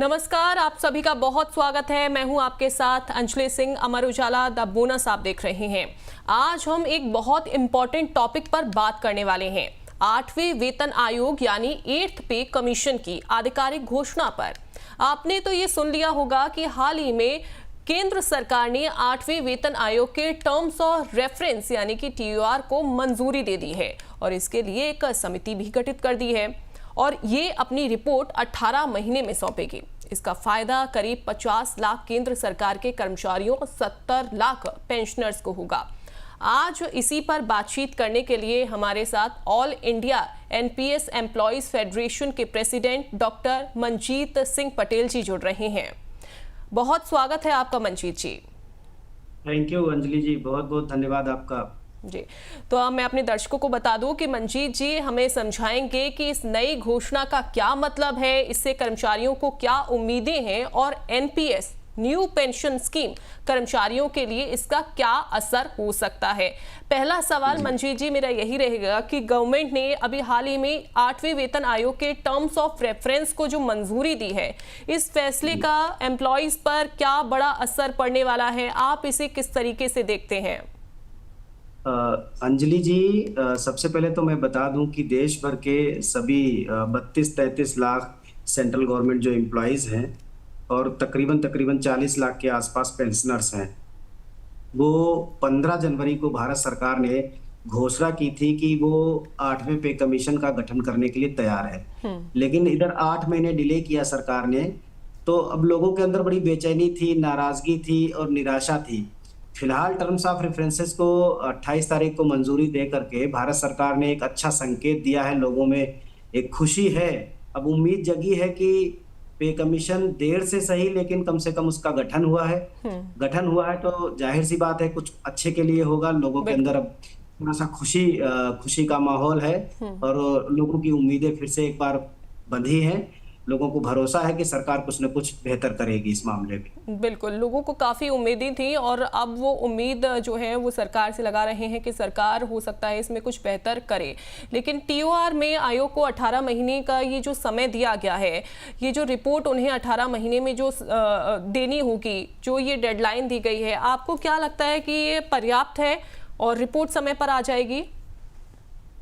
नमस्कार, आप सभी का बहुत स्वागत है। मैं हूं आपके साथ अंजलि सिंह। अमर उजाला द बोनस आप देख रहे हैं। आज हम एक बहुत इंपॉर्टेंट टॉपिक पर बात करने वाले हैं। 8वें वेतन आयोग यानी 8th पे कमीशन की आधिकारिक घोषणा पर। आपने तो ये सुन लिया होगा कि हाल ही में केंद्र सरकार ने 8वें वेतन आयोग के टर्म्स ऑफ रेफरेंस यानी कि TOR को मंजूरी दे दी है और इसके लिए एक समिति भी गठित कर दी है और ये अपनी रिपोर्ट 18 महीने में सौंपेगी। इसका फायदा करीब 50 लाख केंद्र सरकार के कर्मचारियों और 70 लाख पेंशनर्स को होगा। आज इसी पर बातचीत करने के लिए हमारे साथ all India NPS employees federation के प्रेसिडेंट डॉक्टर मंजीत सिंह पटेल जी जुड़ रहे हैं। बहुत स्वागत है आपका मंजीत जी। थैंक यू अंजलि जी, बहुत बहुत धन्यवाद आपका जी। तो अब मैं अपने दर्शकों को बता दूं कि मंजीत जी हमें समझाएंगे कि इस नई घोषणा का क्या मतलब है, इससे कर्मचारियों को क्या उम्मीदें हैं और NPS न्यू पेंशन स्कीम कर्मचारियों के लिए इसका क्या असर हो सकता है। पहला सवाल मंजीत जी मेरा यही रहेगा कि गवर्नमेंट ने अभी हाल ही में 8वें वेतन आयोग के टर्म्स ऑफ रेफरेंस को जो मंजूरी दी है, इस फैसले का एम्प्लॉइज पर क्या बड़ा असर पड़ने वाला है, आप इसे किस तरीके से देखते हैं? अंजलि जी, सबसे पहले तो मैं बता दूं कि देश भर के सभी 32-33 लाख सेंट्रल गवर्नमेंट जो एम्प्लॉयज हैं और तकरीबन 40 लाख के आसपास पेंशनर्स हैं, वो 15 जनवरी को भारत सरकार ने घोषणा की थी कि वो 8वें पे कमीशन का गठन करने के लिए तैयार है। लेकिन इधर 8 महीने डिले किया सरकार ने, तो अब लोगों के अंदर बड़ी बेचैनी थी, नाराजगी थी और निराशा थी। फिलहाल टर्म्स ऑफ रेफरेंसेस को 28 तारीख को मंजूरी दे करके भारत सरकार ने एक अच्छा संकेत दिया है, लोगों में एक खुशी है। अब उम्मीद जगी है कि पे कमीशन देर से सही लेकिन कम से कम उसका गठन हुआ है। गठन हुआ है तो जाहिर सी बात है कुछ अच्छे के लिए होगा। लोगों के अंदर अब थोड़ा सा खुशी का माहौल है और लोगों की उम्मीदें फिर से एक बार बंधी हैं। लोगों को भरोसा है कि सरकार कुछ न कुछ बेहतर करेगी इस मामले में। बिल्कुल, लोगों को काफ़ी उम्मीदें थी और अब वो उम्मीद जो है वो सरकार से लगा रहे हैं कि सरकार हो सकता है इसमें कुछ बेहतर करे। लेकिन TOR में आयोग को 18 महीने का ये जो समय दिया गया है, ये जो रिपोर्ट उन्हें 18 महीने में जो देनी होगी, जो ये डेडलाइन दी गई है, आपको क्या लगता है कि ये पर्याप्त है और रिपोर्ट समय पर आ जाएगी?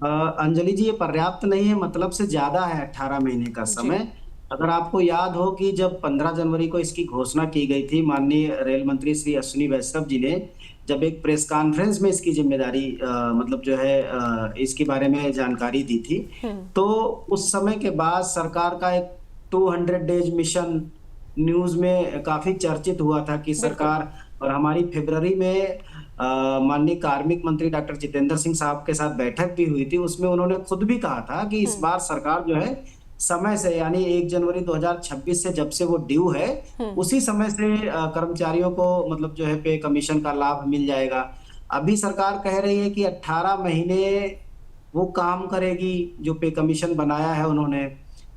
अंजलि जी, ये पर्याप्त नहीं है, मतलब से ज्यादा है 18 महीने का समय। अगर आपको याद हो कि जब 15 जनवरी को इसकी घोषणा की गई थी, माननीय रेल मंत्री श्री अश्विनी वैष्णव जी ने जब एक प्रेस कॉन्फ्रेंस में इसकी जिम्मेदारी मतलब जो है इसके बारे में जानकारी दी थी, तो उस समय के बाद सरकार का एक 200 डेज मिशन न्यूज में काफी चर्चित हुआ था कि सरकार, और हमारी फरवरी में माननीय कार्मिक मंत्री डॉक्टर जितेंद्र सिंह साहब के साथ बैठक भी हुई थी। उसमें उन्होंने खुद भी कहा था कि इस बार सरकार जो है समय से, यानी 1 जनवरी 2026 से जब से वो ड्यू है, उसी समय से कर्मचारियों को मतलब जो है पे कमीशन का लाभ मिल जाएगा। अभी सरकार कह रही है कि 18 महीने वो काम करेगी, जो पे कमीशन बनाया है उन्होंने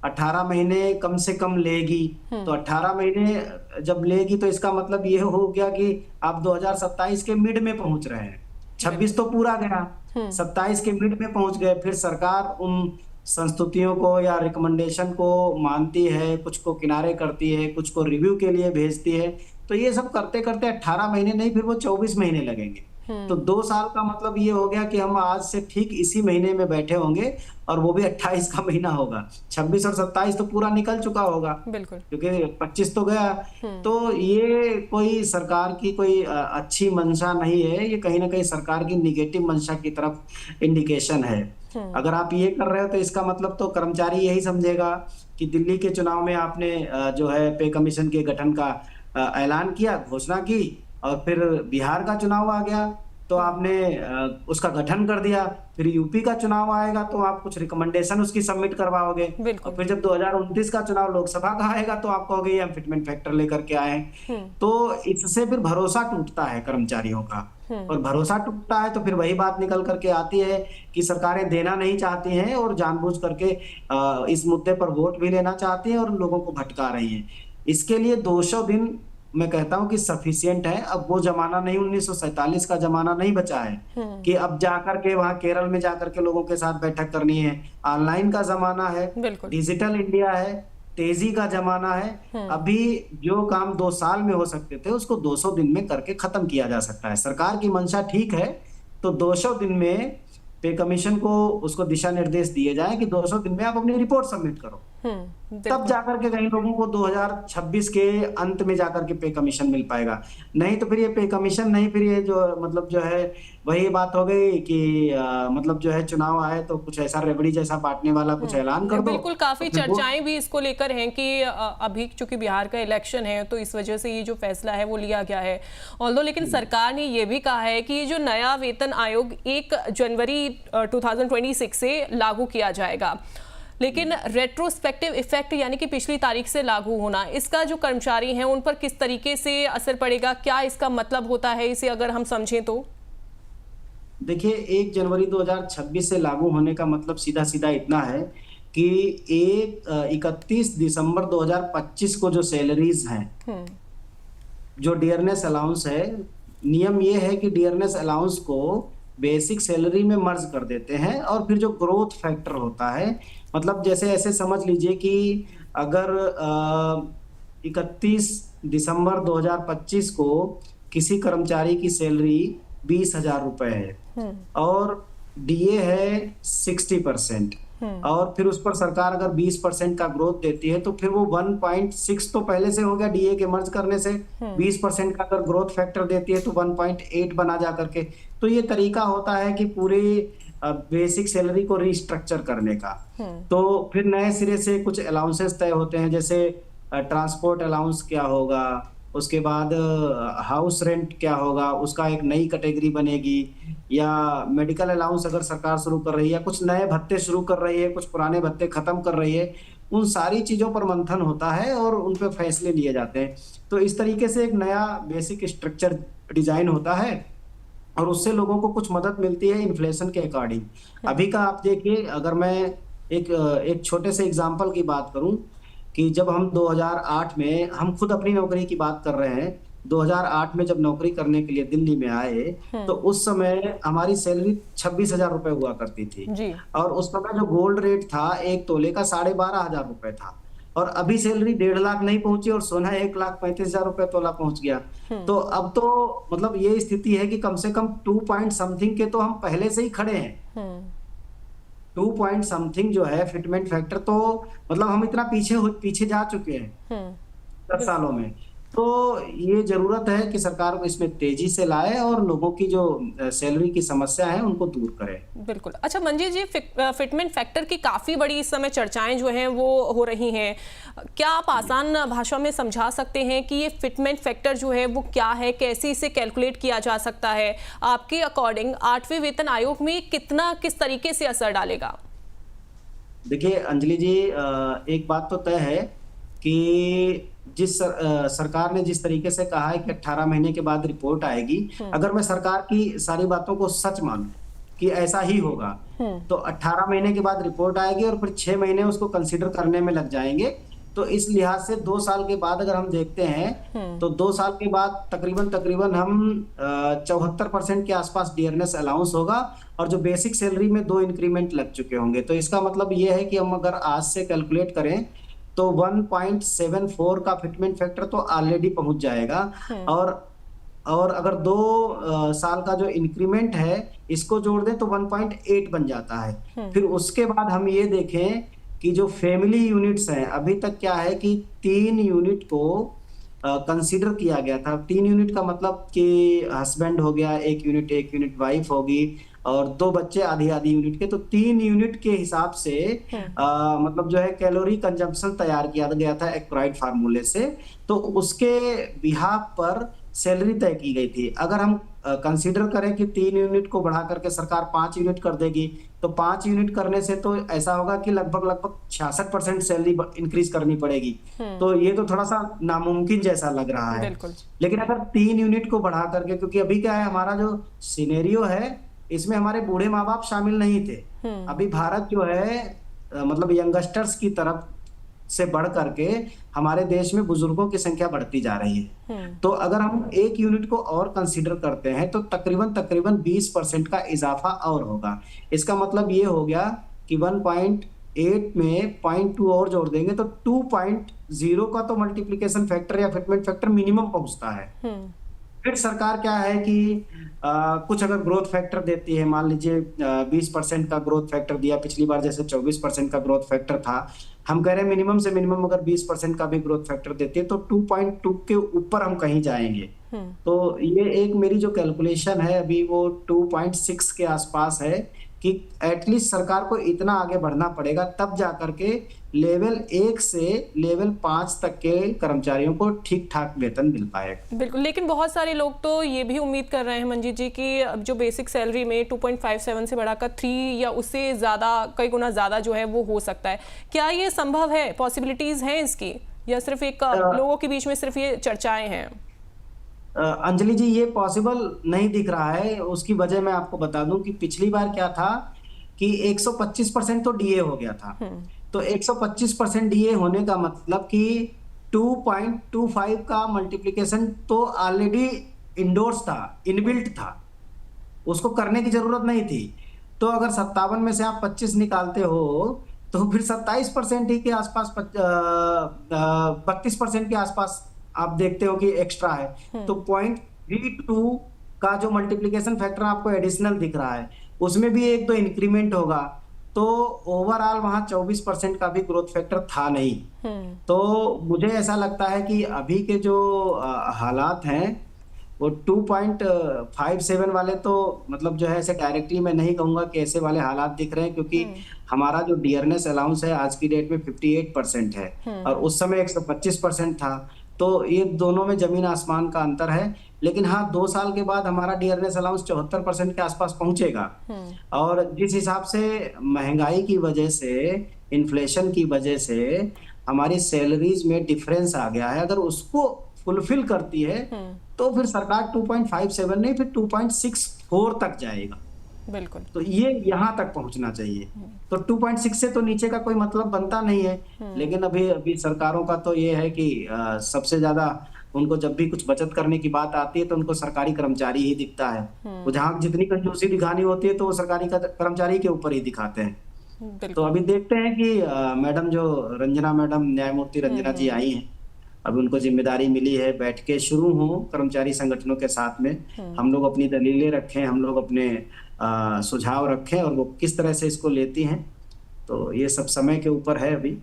18 महीने कम से कम लेगी। तो 18 महीने जब लेगी तो इसका मतलब ये हो गया कि आप 2027 के मिड में पहुंच रहे हैं। 26 तो पूरा गया, 27 के मिड में पहुंच गए। फिर सरकार उन संस्तुतियों को या रिकमेंडेशन को मानती है, कुछ को किनारे करती है, कुछ को रिव्यू के लिए भेजती है। तो ये सब करते करते 18 महीने नहीं, फिर वो 24 महीने लगेंगे। तो 2 साल का मतलब ये हो गया कि हम आज से ठीक इसी महीने में बैठे होंगे और वो भी 28 का महीना होगा। 26 और 27 तो पूरा निकल चुका होगा, बिल्कुल, क्योंकि 25 तो गया। तो ये कोई सरकार की कोई अच्छी मंशा नहीं है, ये कहीं ना कहीं सरकार की निगेटिव मंशा की तरफ इंडिकेशन है। अगर आप ये कर रहे हो तो इसका मतलब तो कर्मचारी यही समझेगा कि दिल्ली के चुनाव में आपने जो है पे कमीशन के गठन का ऐलान किया, घोषणा की, और फिर बिहार का चुनाव आ गया तो आपने उसका गठन कर दिया। फिर यूपी का चुनाव आएगा तो आप कुछ रिकमेंडेशन उसकी सबमिट करवाओगे, और फिर जब 2029 का चुनाव लोकसभा का आएगा तो आप कहोगे ये हम फिटमेंट फैक्टर लेकर के आए। तो इससे फिर भरोसा टूटता है कर्मचारियों का, और भरोसा टूटता है तो फिर वही बात निकल करके आती है कि सरकारें देना नहीं चाहती हैं और जानबूझ करके इस मुद्दे पर वोट भी लेना चाहती हैं और लोगों को भटका रही हैं। इसके लिए 200 दिन मैं कहता हूं कि सफिशिएंट है। अब वो जमाना नहीं, 1947 का जमाना नहीं बचा है कि अब जाकर के वहां केरल में जाकर के लोगों के साथ बैठक करनी है। ऑनलाइन का जमाना है, डिजिटल इंडिया है, तेजी का जमाना है। अभी जो काम 2 साल में हो सकते थे उसको 200 दिन में करके खत्म किया जा सकता है। सरकार की मंशा ठीक है तो 200 दिन में पे कमीशन को उसको दिशा निर्देश दिए जाए कि 200 दिन में आप अपनी रिपोर्ट सबमिट करो, तब बिल्कुल। जाकर के कई लोगों को 2026 के अंत में जाकर के पे कमीशन मिल पाएगा। नहीं तो फिर ये पे कमीशन नहीं, फिर ये जो मतलब जो है वही बात हो गई कि मतलब जो है चुनाव आए तो कुछ ऐसा रेवड़ी जैसा बांटने वाला कुछ ऐलान कर दो। बिल्कुल, काफी तो फिर वो चर्चाएं भी इसको लेकर हैं कि अभी चूंकि बिहार का इलेक्शन है तो इस वजह से ये जो फैसला है वो लिया गया है। ऑल्दो लेकिन सरकार ने ये भी कहा है कि ये जो नया वेतन आयोग 1 जनवरी 2026 से लागू किया जाएगा, लेकिन रेट्रोस्पेक्टिव इफेक्ट यानी कि पिछली तारीख से लागू होना, इसका जो कर्मचारी हैं उन पर किस तरीके से असर पड़ेगा, क्या इसका मतलब होता है, इसे अगर हम समझें तो? देखिए 1 जनवरी 2026 से लागू होने का मतलब सीधा सीधा इतना है कि 31 दिसंबर 2025 को जो सैलरीज हैं, जो डियरनेस अलाउंस है, नियम ये है कि डियरनेस अलाउंस को बेसिक सैलरी में मर्ज कर देते हैं और फिर जो ग्रोथ फैक्टर होता है, मतलब जैसे ऐसे समझ लीजिए कि अगर 31 दिसंबर 2025 को किसी कर्मचारी की सैलरी 20,000 रुपए है और डीए है 60%, और फिर उस पर सरकार अगर 20% का ग्रोथ देती है तो फिर वो 1.6 तो पहले से हो गया डीए के मर्ज करने से, 20% का अगर ग्रोथ फैक्टर देती है तो 1.8 बना जा करके। तो ये तरीका होता है कि पूरे बेसिक सैलरी को रिस्ट्रक्चर करने का। तो फिर नए सिरे से कुछ अलाउंसेस तय होते हैं, जैसे ट्रांसपोर्ट अलाउंस क्या होगा, उसके बाद हाउस रेंट क्या होगा, उसका एक नई कैटेगरी बनेगी, या मेडिकल अलाउंस अगर सरकार शुरू कर रही है, कुछ नए भत्ते शुरू कर रही है, कुछ पुराने भत्ते खत्म कर रही है, उन सारी चीजों पर मंथन होता है और उन पे फैसले लिए जाते हैं। तो इस तरीके से एक नया बेसिक स्ट्रक्चर डिजाइन होता है और उससे लोगों को कुछ मदद मिलती है इन्फ्लेशन के अकॉर्डिंग। अभी का आप देखिए, अगर मैं एक छोटे से एग्जांपल की बात करूं कि जब हम 2008 में, हम खुद अपनी नौकरी की बात कर रहे हैं, 2008 में जब नौकरी करने के लिए दिल्ली में आए तो उस समय हमारी सैलरी 26,000 रुपए हुआ करती थी जी। और उस समय जो गोल्ड रेट था 1 तोले का 12,500 रुपए था, और अभी सैलरी 1.5 लाख नहीं पहुंची और सोना 1,35,000 रुपए तोला पहुंच गया। तो अब तो मतलब ये स्थिति है कि कम से कम 2 पॉइंट समथिंग के तो हम पहले से ही खड़े हैं। 2 पॉइंट समथिंग जो है फिटमेंट फैक्टर, तो मतलब हम इतना पीछे जा चुके हैं 10 सालों में। तो ये जरूरत है कि सरकार को इसमें तेजी से लाए और लोगों की जो सैलरी की समस्या है उनको दूर करे। बिल्कुल। अच्छा मंजीत जी, फिटमेंट फैक्टर की काफी बड़ी इस समय चर्चाएं जो हैं वो हो रही हैं, क्या आप आसान भाषा में समझा सकते हैं कि ये फिटमेंट फैक्टर जो है वो क्या है, कैसे इसे कैलकुलेट किया जा सकता है, आपके अकॉर्डिंग 8वें वेतन आयोग में कितना किस तरीके से असर डालेगा? देखिए अंजलि जी, एक बात तो तय है कि सरकार ने जिस तरीके से कहा है कि 18 महीने के बाद रिपोर्ट आएगी, अगर मैं सरकार की सारी बातों को सच मानूं कि ऐसा ही होगा तो 18 महीने के बाद रिपोर्ट आएगी और फिर 6 महीने उसको कंसीडर करने में लग जाएंगे। तो इस लिहाज से 2 साल के बाद अगर हम देखते हैं तो 2 साल के बाद तकरीबन हम 74% के आसपास डियरनेस अलाउंस होगा और जो बेसिक सैलरी में 2 इंक्रीमेंट लग चुके होंगे। तो इसका मतलब ये है कि हम अगर आज से कैलकुलेट करें तो 1.74 का फिटमेंट फैक्टर तो ऑलरेडी पहुंच जाएगा, और अगर 2 साल का जो इंक्रीमेंट है इसको जोड़ दें तो 1.8 बन जाता है। फिर उसके बाद हम ये देखें कि जो फैमिली यूनिट्स हैं, अभी तक क्या है कि 3 यूनिट को कंसीडर किया गया था। 3 यूनिट का मतलब कि हस्बैंड हो गया 1 यूनिट वाइफ होगी और 2 बच्चे आधी यूनिट के, तो 3 यूनिट के हिसाब से मतलब जो है कैलोरी कंजम्पशन तैयार किया गया था एक्राइड फार्मूले से, तो उसके बिहाफ पर सैलरी तय की गई थी। अगर हम कंसीडर करें कि 3 यूनिट को बढ़ा करके सरकार 5 यूनिट कर देगी तो 5 यूनिट करने से तो ऐसा होगा कि लगभग 66% सैलरी इंक्रीज करनी पड़ेगी। तो ये तो थोड़ा सा नामुमकिन जैसा लग रहा है। लेकिन अगर 3 यूनिट को बढ़ा करके, क्योंकि अभी क्या है हमारा जो सिनेरियो है इसमें हमारे बूढ़े माँ बाप शामिल नहीं थे, अभी भारत जो है मतलब यंगस्टर्स की तरफ से बढ़ करके हमारे देश में बुजुर्गों की संख्या बढ़ती जा रही है। तो अगर हम 1 यूनिट को और कंसीडर करते हैं तो तकरीबन 20% का इजाफा और होगा। इसका मतलब ये हो गया कि 8 में 0.2 और जोड़ देंगे तो 2.0 का तो मल्टीप्लिकेशन फैक्टर या फिटमेंट फैक्टर मिनिमम पहुंचता है। फिर सरकार क्या है कि कुछ अगर ग्रोथ फैक्टर देती है, मान लीजिए 20% का ग्रोथ फैक्टर दिया, पिछली बार जैसे 24% का ग्रोथ फैक्टर था, हम कह रहे हैं मिनिमम से मिनिमम अगर 20% का भी ग्रोथ फैक्टर देती है तो 2.2 के ऊपर हम कहीं जाएंगे। तो ये एक मेरी जो कैलकुलेशन है अभी वो 2.6 के आसपास है कि एटलीस्ट सरकार को इतना आगे बढ़ना पड़ेगा, तब जाकर के लेवल 1 से लेवल 5 तक के कर्मचारियों को ठीक ठाक वेतन मिल पाएगा। बिल्कुल, लेकिन बहुत सारे लोग तो ये भी उम्मीद कर रहे हैं मंजीत जी कि जो बेसिक सैलरी में 2.57 से बढ़ाकर 3 या उससे ज़्यादा, कई गुना ज़्यादा जो है वो हो सकता है। क्या ये संभव है, पॉसिबिलिटीज़ हैं इसकी, या सिर्फ एक लोगों के बीच में सिर्फ ये चर्चाएं हैं? अंजलि जी, ये पॉसिबल नहीं दिख रहा है। उसकी वजह मैं आपको बता दूं कि पिछली बार क्या था कि 125% तो डीए हो गया था। तो 125% डीए होने का मतलब कि 2.25 का मल्टीप्लिकेशन तो ऑलरेडी इंडोर्स था, इनबिल्ट था, उसको करने की जरूरत नहीं थी। तो अगर 57 में से आप 25 निकालते हो तो फिर 27% ही के आसपास, 32% के आसपास आप देखते हो कि एक्स्ट्रा है। तो 0.32 का जो मल्टीप्लिकेशन फैक्टर आपको एडिशनल दिख रहा है, उसमें भी एक दो इंक्रीमेंट होगा, तो ओवरऑल वहां 24% का भी ग्रोथ फैक्टर था नहीं। तो मुझे ऐसा लगता है कि अभी के जो हालात हैं वो 2.57 वाले तो मतलब जो है ऐसे डायरेक्टली मैं नहीं कहूंगा कि ऐसे वाले हालात दिख रहे हैं, क्योंकि हमारा जो डियरनेस अलाउंस है आज की डेट में 58% है और उस समय 125% था। तो ये दोनों में जमीन आसमान का अंतर है। लेकिन हाँ, 2 साल के बाद हमारा डियरनेस अलाउंस 74% के आसपास पहुंचेगा। और जिस हिसाब से महंगाई की वजह से, इन्फ्लेशन की वजह से हमारी सैलरीज में डिफरेंस आ गया है, अगर उसको फुलफिल करती है तो फिर सरकार 2.57 नहीं, फिर 2.64 तक जाएगा। बिल्कुल। तो ये यहाँ तक पहुंचना चाहिए। तो 2.6 से तो नीचे का कोई मतलब बनता नहीं है। लेकिन अभी सरकारों का तो ये है कि सबसे ज्यादा उनको जब भी कुछ बचत करने की बात आती है तो उनको सरकारी कर्मचारी ही दिखता है। वो जहाँ जितनी कंजूसी दिखानी होती है तो वो सरकारी कर्मचारी के ऊपर ही दिखाते हैं। तो अभी देखते हैं कि मैडम जो रंजना मैडम, न्यायमूर्ति रंजना जी आई हैं, अभी उनको जिम्मेदारी मिली है, बैठ के शुरू हो कर्मचारी संगठनों के साथ में, हम लोग अपनी दलीलें रखें, हम लोग अपने सुझाव रखें और वो किस तरह से इसको लेती हैं। तो ये सब समय के ऊपर है अभी।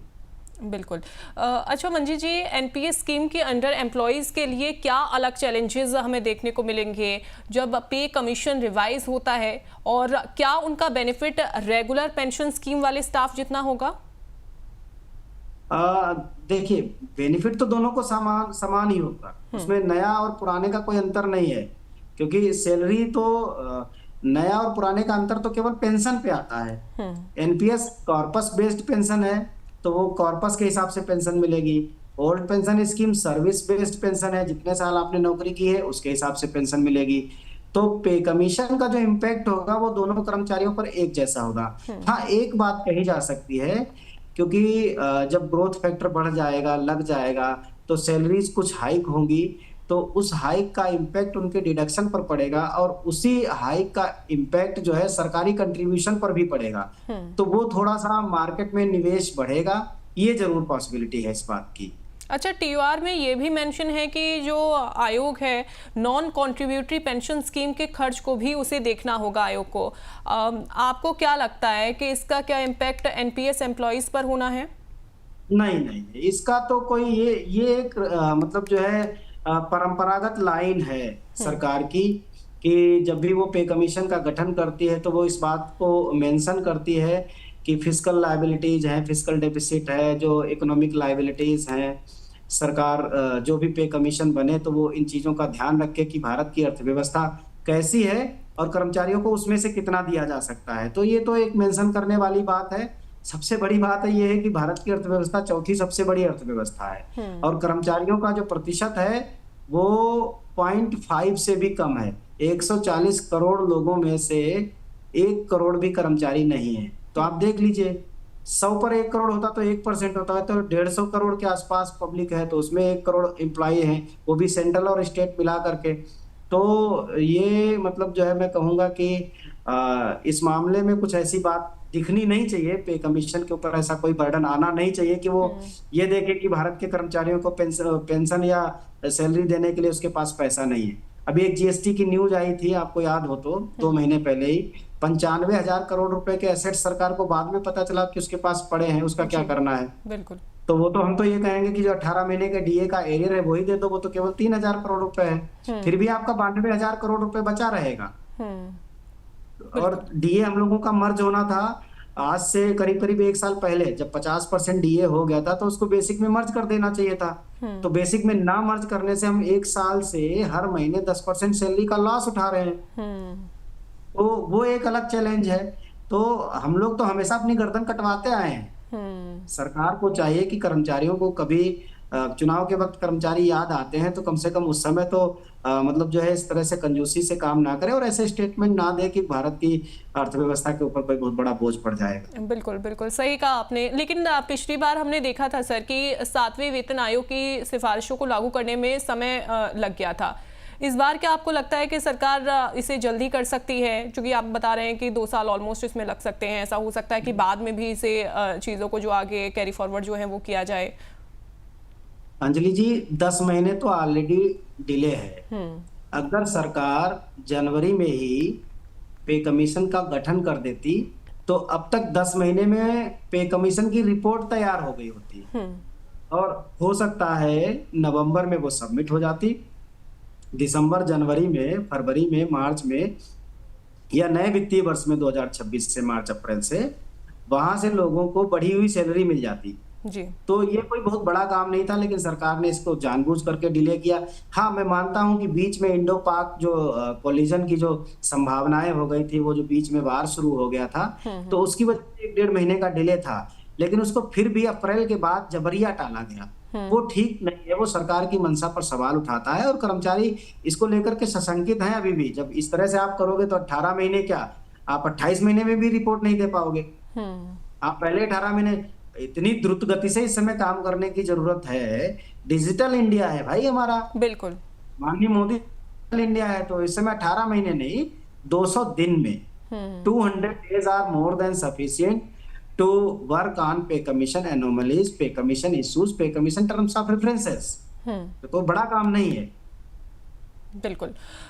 बिल्कुल। अच्छा मंजीत जी, एनपीएस स्कीम के अंडर एम्प्लॉयज़ के लिए क्या अलग चैलेंजेस हमें देखने को मिलेंगे जब पे कमीशन रिवाइज होता है, और क्या उनका बेनिफिट रेगुलर पेंशन स्कीम वाले स्टाफ जितना होगा? देखिए, बेनिफिट तो दोनों को समान ही होगा, उसमें नया और पुराने का कोई अंतर नहीं है। क्योंकि सैलरी तो नया और पुराने का अंतर तो केवल पेंशन पे आता है। एनपीएस कॉर्पस बेस्ड पेंशन है तो वो कॉर्पस के हिसाब से पेंशन मिलेगी। Old pension scheme service based pension है, जितने साल आपने नौकरी की है उसके हिसाब से पेंशन मिलेगी। तो पे कमीशन का जो इम्पैक्ट होगा वो दोनों कर्मचारियों पर एक जैसा होगा। हाँ, एक बात कही जा सकती है, क्योंकि जब ग्रोथ फैक्टर बढ़ जाएगा, लग जाएगा, तो सैलरीज कुछ हाइक होंगी, तो उस हाइक का इम्पैक्ट उनके डिडक्शन पर पड़ेगा और उसी हाइक का इम्पैक्ट जो है सरकारी कंट्रीब्यूशन पर भी पड़ेगा। तो वो थोड़ा सा मार्केट में निवेश बढ़ेगा, ये जरूर पॉसिबिलिटी है इस बात की। अच्छा, टीओआर में ये भी मेंशन है कि जो आयोग है नॉन कॉन्ट्रीब्यूटरी पेंशन स्कीम के खर्च को भी उसे देखना होगा आयोग को। आपको क्या लगता है कि इसका क्या इम्पैक्ट एनपीएस एम्प्लॉइज पर होना है? नहीं, इसका तो कोई ये एक मतलब जो है परंपरागत लाइन है सरकार की कि जब भी वो पे कमीशन का गठन करती है तो वो इस बात को मेंशन करती है कि फिस्कल लायबिलिटीज हैं, फिस्कल डेफिसिट है, जो इकोनॉमिक लायबिलिटीज हैं, सरकार जो भी पे कमीशन बने तो वो इन चीजों का ध्यान रखे कि भारत की अर्थव्यवस्था कैसी है और कर्मचारियों को उसमें से कितना दिया जा सकता है। तो ये तो एक मेंशन करने वाली बात है। सबसे बड़ी बात है ये है कि भारत की अर्थव्यवस्था चौथी सबसे बड़ी अर्थव्यवस्था है और कर्मचारियों का जो प्रतिशत है वो 0.5 से भी कम है। 140 करोड़ लोगों में से 1 करोड़ भी कर्मचारी नहीं है। तो आप देख लीजिए, 100 पर 1 करोड़ होता तो 1% होता है, तो 150 करोड़ के आसपास पब्लिक है, तो उसमें 1 करोड़ एम्प्लॉय हैं, वो भी सेंट्रल और स्टेट मिला करके। तो ये मतलब जो है मैं कहूँगा कि इस मामले में कुछ ऐसी बात दिखनी नहीं चाहिए। पे कमीशन के ऊपर ऐसा कोई बर्डन आना नहीं चाहिए कि वो ये देखे कि भारत के कर्मचारियों को पेंशन या सैलरी देने के लिए उसके पास पैसा नहीं है। अभी एक जीएसटी की न्यूज आई थी, आपको याद हो तो 2 महीने पहले ही 95,000 करोड़ रुपए के एसेट सरकार को बाद में पता चला कि उसके पास पड़े हैं, उसका क्या करना है। बिल्कुल। तो वो तो हम तो ये कहेंगे कि जो 18 महीने के डीए का एरियर है वही दे दो, वो तो केवल 3,000 करोड़ रुपए है, फिर भी आपका 92,000 करोड़ रुपए बचा रहेगा। और डीए हम लोगों का मर्ज होना था आज से करीब करीब 1 साल पहले, जब 50% डीए हो गया था तो उसको बेसिक में मर्ज कर देना चाहिए था। तो बेसिक में ना मर्ज करने से हम 1 साल से हर महीने 10% सैलरी का लॉस उठा रहे हैं। तो वो एक अलग चैलेंज है। तो हम लोग तो हमेशा अपनी गर्दन कटवाते आए हैं। सरकार को चाहिए कि कर्मचारियों को कभी चुनाव के वक्त कर्मचारी याद आते हैं तो कम से कम उस समय तो मतलब जो है इस तरह से कंजूसी से काम ना करे और ऐसे स्टेटमेंट ना दे कि भारत की अर्थव्यवस्था के ऊपर कोई बहुत बड़ा बोझ पड़ जाएगा। बिल्कुल बिल्कुल सही कहा आपने। लेकिन पिछली बार हमने देखा था सर कि 7वें वेतन आयोग की सिफारिशों को लागू करने में समय लग गया था। इस बार क्या आपको लगता है कि सरकार इसे जल्दी कर सकती है? क्योंकि आप बता रहे हैं कि 2 साल ऑलमोस्ट इसमें लग सकते हैं, ऐसा हो सकता है कि बाद में भी इसे चीज़ों को जो आगे कैरी फॉरवर्ड जो है वो किया जाए। अंजलि जी 10 महीने तो ऑलरेडी डिले है। अगर सरकार जनवरी में ही पे कमीशन का गठन कर देती तो अब तक 10 महीने में पे कमीशन की रिपोर्ट तैयार हो गई होती और हो सकता है नवंबर में वो सबमिट हो जाती, दिसंबर जनवरी में, फरवरी में, मार्च में या नए वित्तीय वर्ष में 2026 से मार्च अप्रैल से वहां से लोगों को बढ़ी हुई सैलरी मिल जाती जी। तो ये कोई बहुत बड़ा काम नहीं था, लेकिन सरकार ने इसको जानबूझ करके डिले किया। हाँ, मैं मानता हूं कि बीच में इंडो पाक जो कोलिजन की जो संभावनाएं हो गई थी, वो जो बीच में वार शुरू हो गया था तो उसकी वजह से 1-1.5 महीने का डिले था, लेकिन उसको फिर भी अप्रैल के बाद जबरिया टाला गया। वो ठीक नहीं है, वो सरकार की मंशा पर सवाल उठाता है और कर्मचारी इसको लेकर के सशंकित हैं अभी भी। जब इस तरह से आप करोगे तो 18 महीने क्या, आप 28 महीने में भी रिपोर्ट नहीं दे पाओगे। आप पहले 18 महीने, इतनी द्रुत गति से इस समय काम करने की जरूरत है। डिजिटल इंडिया है भाई हमारा, बिल्कुल माननीय मोदी डिजिटल इंडिया है, तो इस समय 18 महीने नहीं 200 दिन में 200 days are more than sufficient to work on pay commission anomalies, pay commission issues, pay commission terms of references. तो बड़ा काम नहीं है। बिल्कुल।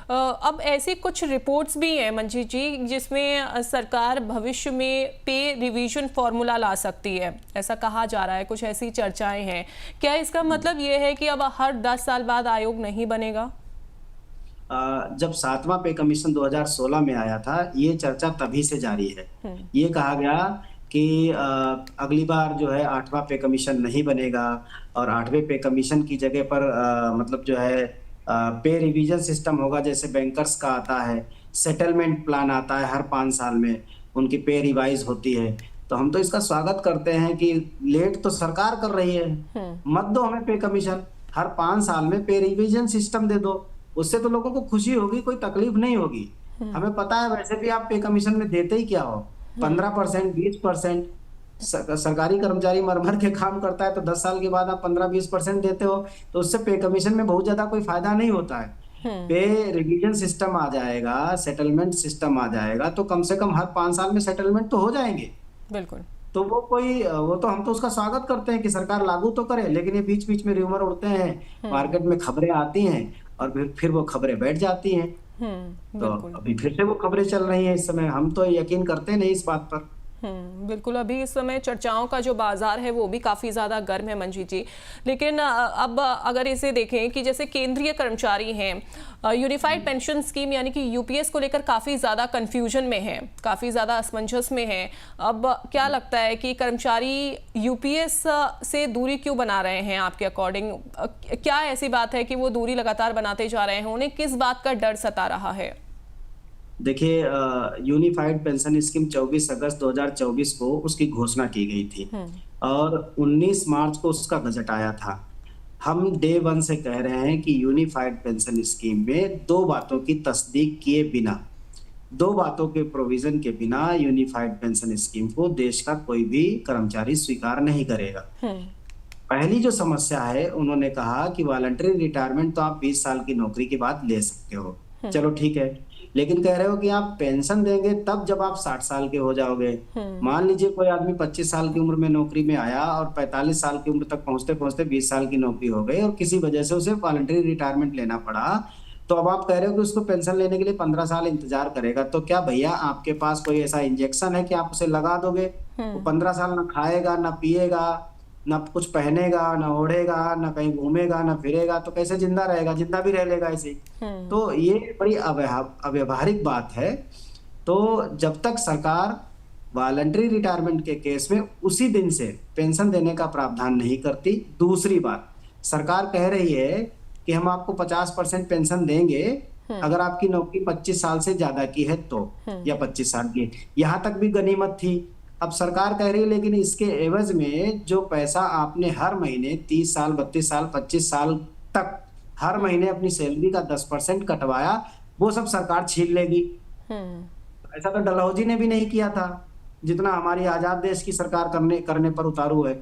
अब ऐसी कुछ रिपोर्ट्स भी हैं मंजीत जी जिसमें सरकार भविष्य में पे रिवीजन फॉर्मूला ला सकती है, ऐसा कहा जा रहा है, कुछ ऐसी चर्चाएं हैं। क्या इसका मतलब ये है कि अब हर 10 साल बाद आयोग नहीं बनेगा? जब 7वां पे कमीशन 2016 में आया था, ये चर्चा तभी से जारी है। ये कहा गया कि अगली बार जो है 8वां पे कमीशन नहीं बनेगा और 8वें पे कमीशन की जगह पर मतलब जो है पे रिवीजन सिस्टम होगा, जैसे बैंकर्स का आता है, सेटलमेंट प्लान आता है, हर 5 साल में उनकी पे रिवाइज होती है। तो हम तो इसका स्वागत करते हैं कि लेट तो सरकार कर रही है, मत दो हमें पे कमीशन, हर 5 साल में पे रिवीजन सिस्टम दे दो, उससे तो लोगों को खुशी होगी, कोई तकलीफ नहीं होगी। हमें पता है वैसे भी आप पे कमीशन में देते ही क्या हो, 15%, 20%। सरकारी कर्मचारी मर मर के काम करता है तो 10 साल के बाद आप 15-20% देते हो, तो उससे पे कमीशन में बहुत ज्यादा कोई फायदा नहीं होता है। पे रिवीजन सिस्टम आ जाएगा, सेटलमेंट सिस्टम आ जाएगा, तो कम से कम हर 5 साल में सेटलमेंट तो हो जाएंगे। बिल्कुल। तो वो तो हम तो उसका स्वागत करते हैं कि सरकार लागू तो करे, लेकिन ये बीच बीच में र्यूमर उड़ते हैं, मार्केट में खबरें आती हैं और फिर वो खबरें बैठ जाती हैं। तो अभी फिर से वो खबरें चल रही हैं इस समय, हम तो यकीन करते नहीं इस बात पर। बिल्कुल। अभी इस समय चर्चाओं का जो बाजार है वो भी काफ़ी ज़्यादा गर्म है मंजीत जी। लेकिन अब अगर इसे देखें कि जैसे केंद्रीय कर्मचारी हैं, यूनिफाइड पेंशन स्कीम यानी कि यूपीएस को लेकर काफ़ी ज़्यादा कंफ्यूजन में है, काफ़ी ज़्यादा असमंजस में है। अब क्या लगता है कि कर्मचारी यूपीएस से दूरी क्यों बना रहे हैं आपके अकॉर्डिंग? क्या ऐसी बात है कि वो दूरी लगातार बनाते जा रहे हैं? उन्हें किस बात का डर सता रहा है? देखिए, यूनिफाइड पेंशन स्कीम 24 अगस्त 2024 को उसकी घोषणा की गई थी और 19 मार्च को उसका बजट आया था। हम डे 1 से कह रहे हैं कि यूनिफाइड पेंशन स्कीम में 2 बातों की तस्दीक किए बिना, 2 बातों के प्रोविजन के बिना यूनिफाइड पेंशन स्कीम को देश का कोई भी कर्मचारी स्वीकार नहीं करेगा। पहली जो समस्या है, उन्होंने कहा कि वॉलंटरी रिटायरमेंट तो आप 20 साल की नौकरी के बाद ले सकते हो, चलो ठीक है, लेकिन कह रहे हो कि आप पेंशन देंगे तब जब आप 60 साल के हो जाओगे। मान लीजिए कोई आदमी 25 साल की उम्र में नौकरी में आया और 45 साल की उम्र तक पहुंचते पहुंचते 20 साल की नौकरी हो गई और किसी वजह से उसे वॉलंटरी रिटायरमेंट लेना पड़ा, तो अब आप कह रहे हो कि उसको पेंशन लेने के लिए 15 साल इंतजार करेगा। तो क्या भैया आपके पास कोई ऐसा इंजेक्शन है कि आप उसे लगा दोगे? वो 15 साल ना खाएगा, ना पिएगा, ना कुछ पहनेगा, ना ओढ़ेगा, ना कहीं घूमेगा, ना फिरेगा, तो कैसे जिंदा रहेगा? जिंदा भी रह लेगा ऐसे ही। तो ये बड़ी अव्यावहारिक बात है। तो जब तक सरकार वॉलंटरी रिटायरमेंट के केस में उसी दिन से पेंशन देने का प्रावधान नहीं करती। दूसरी बात, सरकार कह रही है कि हम आपको 50% पेंशन देंगे अगर आपकी नौकरी 25 साल से ज्यादा की है तो, या 25 साल की, यहां तक भी गनीमत थी। अब सरकार कह रही है लेकिन इसके एवज में जो पैसा आपने हर महीने 30 साल, 32 साल, 25 साल तक हर महीने अपनी सैलरी का 10% कटवाया, वो सब सरकार छीन लेगी। ऐसा तो डलहौजी ने भी नहीं किया था, जितना हमारी आजाद देश की सरकार करने पर उतारू है।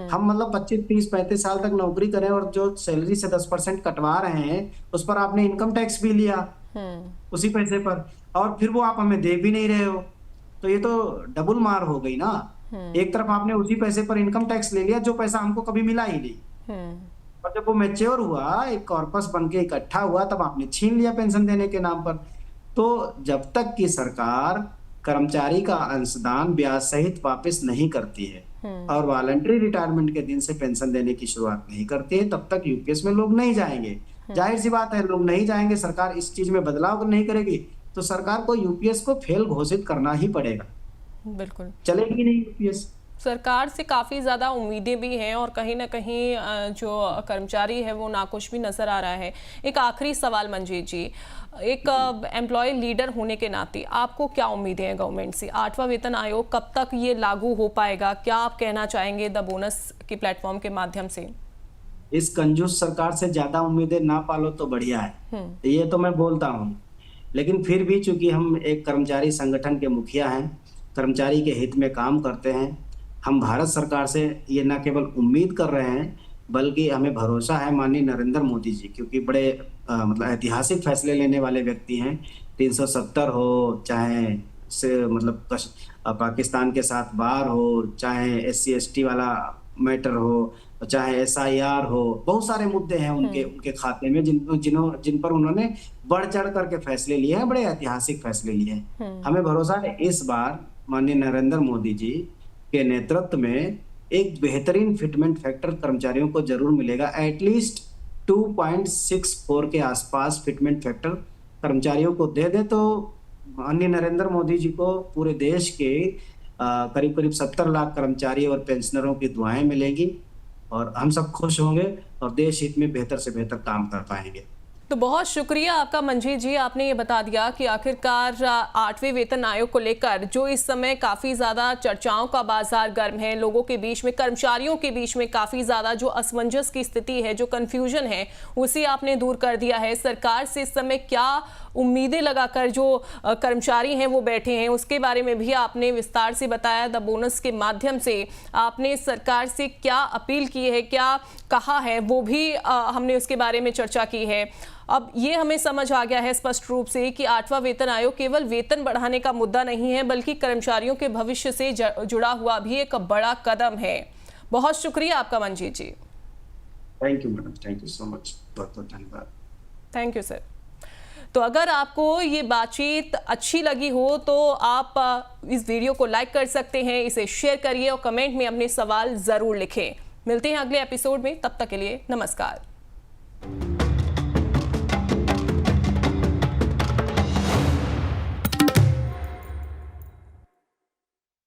हम मतलब 25, 30, 35 साल तक नौकरी करें और जो सैलरी से 10% कटवा रहे हैं उस पर आपने इनकम टैक्स भी लिया उसी पैसे पर, और फिर वो आप हमें दे भी नहीं रहे हो। तो ये तो डबल मार हो गई ना। एक तरफ आपने उसी पैसे पर इनकम टैक्स ले लिया जो पैसा हमको कभी मिला ही नहीं, और जब वो मैच्योर हुआ, एक कॉर्पस बन के इकट्ठा हुआ, तब आपने छीन लिया पेंशन देने के नाम पर। तो जब तक कि सरकार कर्मचारी का अंशदान ब्याज सहित वापस नहीं करती है और वॉलंटरी रिटायरमेंट के दिन से पेंशन देने की शुरुआत नहीं करती है, तब तक यूपीएस में लोग नहीं जाएंगे। जाहिर सी बात है, लोग नहीं जाएंगे, सरकार इस चीज में बदलाव नहीं करेगी तो सरकार को यूपीएस को फेल घोषित करना ही पड़ेगा। बिल्कुल चलेगी नहीं यूपीएस। सरकार से काफ़ी ज़्यादा उम्मीदें भी हैं और कहीं ना कहीं जो कर्मचारी है वो नाखुश भी नज़र आ रहा है। एक आखिरी सवाल मंजीत जी, एक एम्प्लॉय लीडर होने के नाते आपको क्या उम्मीदें हैं गवर्नमेंट से? 8वां वेतन आयोग कब तक ये लागू हो पाएगा? क्या आप कहना चाहेंगे द बोनस के प्लेटफॉर्म के माध्यम से? इस कंजूस सरकार से ज्यादा उम्मीदें ना पालो तो बढ़िया है, ये तो मैं बोलता हूँ। लेकिन फिर भी चूंकि हम एक कर्मचारी संगठन के मुखिया हैं, कर्मचारी के हित में काम करते हैं, हम भारत सरकार से ये न केवल उम्मीद कर रहे हैं बल्कि हमें भरोसा है माननीय नरेंद्र मोदी जी, क्योंकि बड़े मतलब ऐतिहासिक फैसले लेने वाले व्यक्ति हैं। 370 हो, चाहे से मतलब पाकिस्तान के साथ वार हो, चाहे SC ST वाला मैटर हो, चाहे SIR हो, बहुत सारे मुद्दे हैं उनके खाते में जिन पर उन्होंने बढ़ चढ़ करके फैसले लिए हैं, बड़े ऐतिहासिक फैसले लिए हैं। हमें भरोसा है इस बार माननीय नरेंद्र मोदी जी के नेतृत्व में एक बेहतरीन फिटमेंट फैक्टर कर्मचारियों को जरूर मिलेगा। एटलीस्ट 2.64 के आसपास फिटमेंट फैक्टर कर्मचारियों को दे दे तो माननीय नरेंद्र मोदी जी को पूरे देश के करीब करीब 70 लाख कर्मचारी और पेंशनरों की दुआएं मिलेंगी और हम सब खुश होंगे और देश हित में बेहतर से बेहतर काम कर पाएंगे। तो बहुत शुक्रिया आपका मंजीत जी, आपने ये बता दिया कि आखिरकार 8वें वेतन आयोग को लेकर जो इस समय काफ़ी ज़्यादा चर्चाओं का बाजार गर्म है, लोगों के बीच में, कर्मचारियों के बीच में काफ़ी ज़्यादा जो असमंजस की स्थिति है, जो कन्फ्यूजन है, उसे आपने दूर कर दिया है। सरकार से इस समय क्या उम्मीदें लगाकर जो कर्मचारी हैं वो बैठे हैं, उसके बारे में भी आपने विस्तार से बताया। द बोनस के माध्यम से आपने सरकार से क्या अपील की है, क्या कहा है, वो भी हमने उसके बारे में चर्चा की है। अब ये हमें समझ आ गया है स्पष्ट रूप से कि 8वां वेतन आयोग केवल वेतन बढ़ाने का मुद्दा नहीं है बल्कि कर्मचारियों के भविष्य से जुड़ा हुआ भी एक बड़ा कदम है। बहुत शुक्रिया आपका Manjeet ji. Thank you madam, thank you so much, बहुत बहुत धन्यवाद। Thank you sir. तो अगर आपको ये बातचीत अच्छी लगी हो तो आप इस वीडियो को लाइक कर सकते हैं, इसे शेयर करिए और कमेंट में अपने सवाल जरूर लिखें। मिलते हैं अगले एपिसोड में, तब तक के लिए नमस्कार।